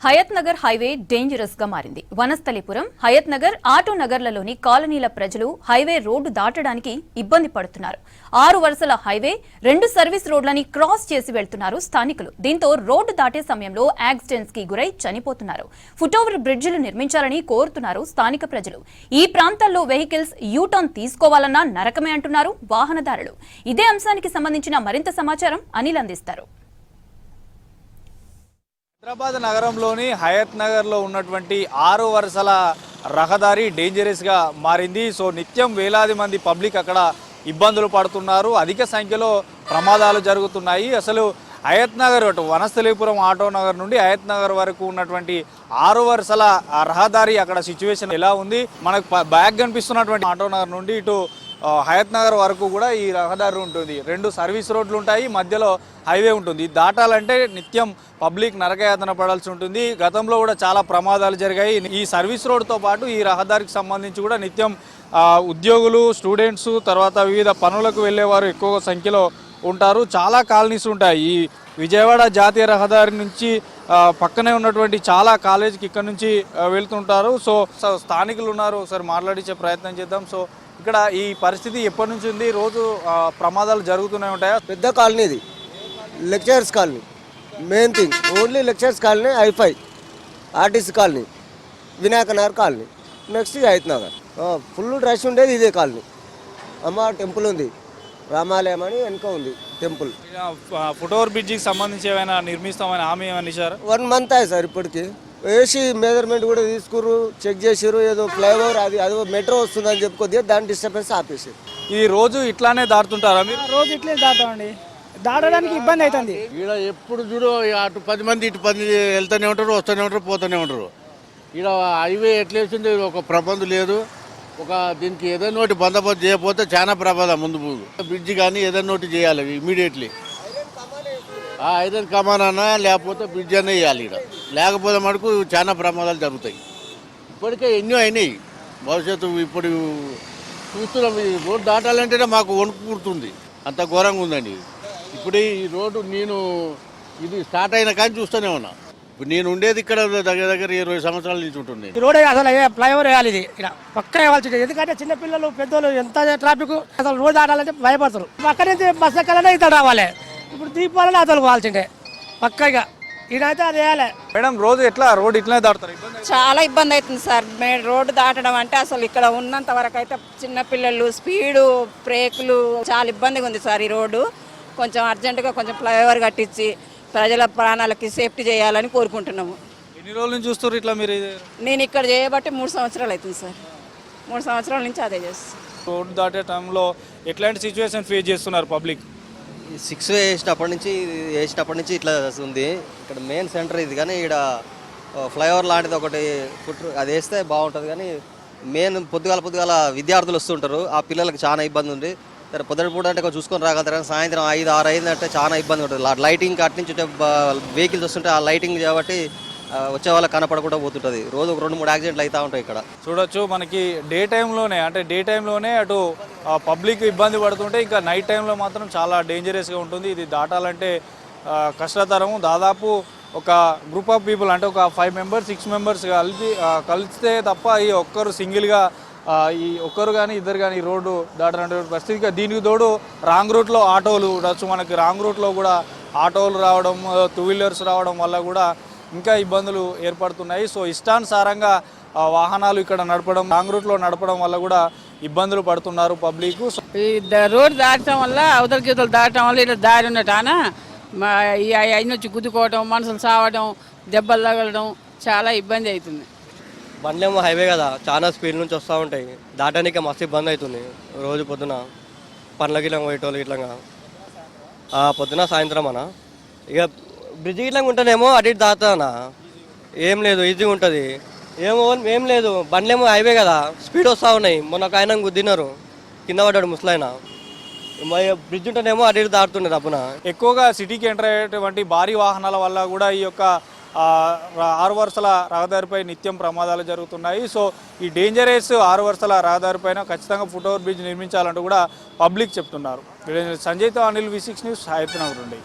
Hayath Nagar highway dangerous గా మారింది. Vanasthalipuram, Hayath Nagar, auto నగర్లలోని కాలనీల ప్రజలు హైవే రోడ్డు దాటడానికి ఇబ్బంది పడుతున్నారు. 6 వరుసల హైవే 2 సర్వీస్ రోడ్లని క్రాస్ చేసి వెళ్తున్నారు స్థానికులు. దీంతో రోడ్డు దాటే సమయంలో యాక్సిడెంట్స్ కి గురై చనిపోతున్నారు. ఫుట్ఓవర్ బ్రిడ్జిలు నిర్మించాలని కోరుతున్నారు స్థానిక ప్రజలు. ఈ ప్రాంతాల్లో వెహికల్స్ యూటర్న్ తీసుకోవాలన్నా నరకమే అంటున్నారు వాహనదారులు. ఇదే అంశానికి సంబంధించిన మరింత సమాచారం అనిల్ అందిస్తారు. హైదరాబాద్ నగరంలోని హయత్ నగర్లో ఉన్నటువంటి 6 వరుసల రహదారి డేంజరస్గా మారింది. సో నిత్యం వేలాది మంది పబ్లిక్ అక్కడ ఇబ్బందులు పడుతున్నారు. అధిక సంఖ్యలో ప్రమాదాలు జరుగుతున్నాయి. అసలు హయత్ నగర్ వనస్థలిపురం ఆటో నగర్ నుండి హయత్ నగర్ వరకు ఉన్నటువంటి 6 వరుసల రహదారి అక్కడ సిచ్యువేషన్ ఎలా ఉంది? మనకు బ్యాక్ కనిపిస్తున్నటువంటి ఆటో నగర్ నుండి ఇటు హయత్ నగర్ వరకు కూడా ఈ రహదారి ఉంటుంది. 2 సర్వీస్ రోడ్లు ఉంటాయి, మధ్యలో హైవే ఉంటుంది. దాటాలంటే నిత్యం పబ్లిక్ నరకయాతన పడాల్సి ఉంటుంది. గతంలో కూడా చాలా ప్రమాదాలు జరిగాయి. ఈ సర్వీస్ రోడ్తో పాటు ఈ రహదారికి సంబంధించి కూడా నిత్యం ఉద్యోగులు, స్టూడెంట్స్, తర్వాత వివిధ పనులకు వెళ్ళేవారు ఎక్కువ సంఖ్యలో ఉంటారు. చాలా కాలనీస్ ఉంటాయి. ఈ విజయవాడ జాతీయ రహదారి నుంచి పక్కనే ఉన్నటువంటి చాలా కాలేజీకి ఇక్కడ నుంచి వెళ్తుంటారు. సో స్థానికులు ఉన్నారు, ఒకసారి మాట్లాడించే ప్రయత్నం చేద్దాం. సో ఇక్కడ ఈ పరిస్థితి ఎప్పటి నుంచి ఉంది? రోజు ప్రమాదాలు జరుగుతూనే ఉంటాయా? పెద్ద కాలనీ ఇది, lecturers colony. Main thing only lecturers colony, ఐఫై RTC colony, Vinayaka Nagar colony, next Hayat Nagar. Full rush ఉండేది ఇదే కాలనీ. అమ్మ టెంపుల్ ఉంది, రామాలయం అని వెనుక ఉంది టెంపుల్. ఫుట్ఓవర్ బ్రిడ్జికి సంబంధించి ఏమైనా నిర్మిస్తామని హామీ ఏమైనా ఇచ్చారు? 1 మంత్ అయ్యి సార్, ఇప్పటికి వేసి మెజర్మెంట్ కూడా తీసుకుర్రు, చెక్ చేసారు. ఏదో ఫ్లైఓవర్ అది అదో మెట్రో వస్తుందని చెప్పి కొద్దిగా దాని డిస్టర్బెన్స్ ఆపేసి. ఈ రోజు ఇట్లానే దాటుతుంటారా మీరు? రోజు ఇట్లే దాటామండి, దాటడానికి ఇబ్బంది అవుతుంది. ఈడ ఎప్పుడు చూడు అటు 10 మంది ఇటు 10 వెళ్తూనే ఉంటారు, వస్తూనే ఉంటారు, పోతూనే ఉంటారు. ఈడ హైవే ఎట్లేసింది, ఒక ప్రబంధం లేదు. ఒక దీనికి ఏదైనా ఒకటి బందోబస్తు చేయకపోతే చాలా ప్రమాదం. ముందు బ్రిడ్జి కానీ ఏదైనా ఒకటి చేయాలి ఇమీడియట్లీ. ఐదర్ కమానా లేకపోతే బ్రిడ్జ్ అనే వేయాలి. ఇక్కడ లేకపోతే మటుకు చాలా ప్రమాదాలు జరుగుతాయి. ఇప్పటికే ఎన్నో అయినాయి. భవిష్యత్తు ఇప్పుడు చూస్తున్నాం. ఈ రోడ్డు దాటాలంటేనే మాకు వణుకు పుడుతుంది, అంత ఘోరంగా ఉందండి. ఇప్పుడు ఈ రోడ్డు నేను ఇది స్టార్ట్ అయిన కానీ చూస్తూనే ఉన్నా. ఇప్పుడు నేను ఉండేది ఇక్కడ దగ్గర 20 సంవత్సరాల నుంచి ఉంటుంది. ఈ రోడ్ అసలు ఫ్లైఓవర్ వేయాలి, ఇది ఇక్కడ పక్క వేయాల్సి. ఎందుకంటే చిన్నపిల్లలు, పెద్దోళ్ళు ఎంత ట్రాఫిక్, అసలు రోడ్ దాటాలంటే భయపడతారు. పక్క నుంచి బస్ ఎక్కాలంటే ఇతడు రావాలి. ఇప్పుడు దీపాలని అతను కావాల్సిండే పక్కగా. ఇదైతే అది వేయాలి. మేడం, రోజు ఎట్లా రోడ్ ఇట్లా దాటుతారు? చాలా ఇబ్బంది అవుతుంది సార్. రోడ్డు దాటడం అంటే అసలు ఇక్కడ ఉన్నంత వరకు అయితే చిన్నపిల్లలు, స్పీడు, బ్రేకులు, చాలా ఇబ్బందిగా ఉంది సార్. ఈ రోడ్డు కొంచెం అర్జెంటుగా కొంచెం ఫ్లైఓవర్ కట్టించి ప్రజల ప్రాణాలకి సేఫ్టీ చేయాలని కోరుకుంటున్నాము. ఎన్ని రోజుల నుంచి చూస్తారు ఇట్లా మీరు? నేను ఇక్కడ చేయబట్టి 3 సంవత్సరాలు అవుతుంది సార్. 3 సంవత్సరాల నుంచి అదే చేస్తాను. రోడ్డు దాటే టైంలో ఎట్లాంటి సిచ్యువేషన్ ఫేస్ చేస్తున్నారు పబ్లిక్? 6 వేసినప్పటి నుంచి ఇట్లా ఉంది. ఇక్కడ మెయిన్ సెంటర్ ఇది, కానీ ఇక్కడ ఫ్లైఓవర్ లాంటిది ఒకటి అది వేస్తే బాగుంటుంది. కానీ మెయిన్ పొద్దుగాల విద్యార్థులు వస్తుంటారు, ఆ పిల్లలకి చాలా ఇబ్బంది ఉంది. సరే పొద్దున పూట అంటే చూసుకొని రాగలుగుతారు, కానీ సాయంత్రం 5-6 అయిందంటే చాలా ఇబ్బంది ఉంటుంది. లైటింగ్ అటు నుంచి వెహికల్స్ వస్తుంటే ఆ లైటింగ్ కాబట్టి వచ్చే వాళ్ళకి కనపడకుండా పోతుంటుంది. రోజు 2-3 యాక్సిడెంట్లు అవుతూ ఉంటాయి ఇక్కడ. చూడొచ్చు, మనకి డే టైంలోనే అటు పబ్లిక్ ఇబ్బంది పడుతుంటే, ఇంకా నైట్ టైంలో మాత్రం చాలా డేంజరస్గా ఉంటుంది. ఇది దాటాలంటే కష్టతరము. దాదాపు ఒక గ్రూప్ ఆఫ్ పీపుల్, అంటే ఒక 5 మెంబర్స్ 6 మెంబర్స్ కలిస్తే తప్ప ఈ ఒక్కరు సింగిల్గా ఈ ఒక్కరు కానీ ఇద్దరు కానీ రోడ్డు దాటనటువంటి పరిస్థితి. దీనికి తోడు రాంగ్ రూట్లో ఆటోలు ఉండొచ్చు. మనకి రాంగ్ రూట్లో కూడా ఆటోలు రావడం, 2 వీలర్స్ రావడం వల్ల కూడా ఇంకా ఇబ్బందులు ఏర్పడుతున్నాయి. సో ఇష్టానుసారంగా వాహనాలు ఇక్కడ నడపడం, రాంగ్ రూట్లో నడపడం వల్ల కూడా ఇబ్బందులు పడుతున్నారు పబ్లిక్. ఈ రోడ్డు దాటడం వల్ల, అవతల గీతలు దాటడం వల్ల ఇలా దారి ఉన్నటాన అయిన వచ్చి గుద్దుకోవడం, మనుషులు సావడం, దెబ్బలు తగలడం చాలా ఇబ్బంది అవుతుంది. బండ్లేమో హైవే కదా, చాలా స్పీడ్ నుంచి వస్తూ ఉంటాయి. దాటానికి మస్తు ఇబ్బంది అవుతుంది. రోజు పొద్దున పనులకి ఇట్లా పోయేటోళ్ళు ఇట్లా పొద్దున సాయంత్రం అన్న. ఇక బ్రిడ్జి ఇట్లా ఉంటేనేమో అటు ఇటు దాటానా ఏం లేదు, ఈజీగా ఉంటుంది. ఏం లేదు, బండ్లేమో హైవే కదా, స్పీడ్ వస్తూ ఉన్నాయి. మొన్న ఒక ఆయన గుద్దినారు, కింద పడ్డాడు ముసలాయన. బ్రిడ్జ్ ఉంటేనేమో అటు ఇటు దాటుతుండే అప్పున. ఎక్కువగా సిటీకి ఎంటర్ అయ్యేటువంటి భారీ వాహనాల వల్ల కూడా ఈ యొక్క 6 వరుసల రహదారిపై నిత్యం ప్రమాదాలు జరుగుతున్నాయి. సో ఈ డేంజరస్ 6 వరుసల రహదారిపైన ఖచ్చితంగా ఫుట్ఓవర్ బ్రిడ్జ్ నిర్మించాలంటూ కూడా పబ్లిక్ చెప్తున్నారు. సంజయ్తో అనిల్, V6 న్యూస్, హయత్ నగర్ నుండి.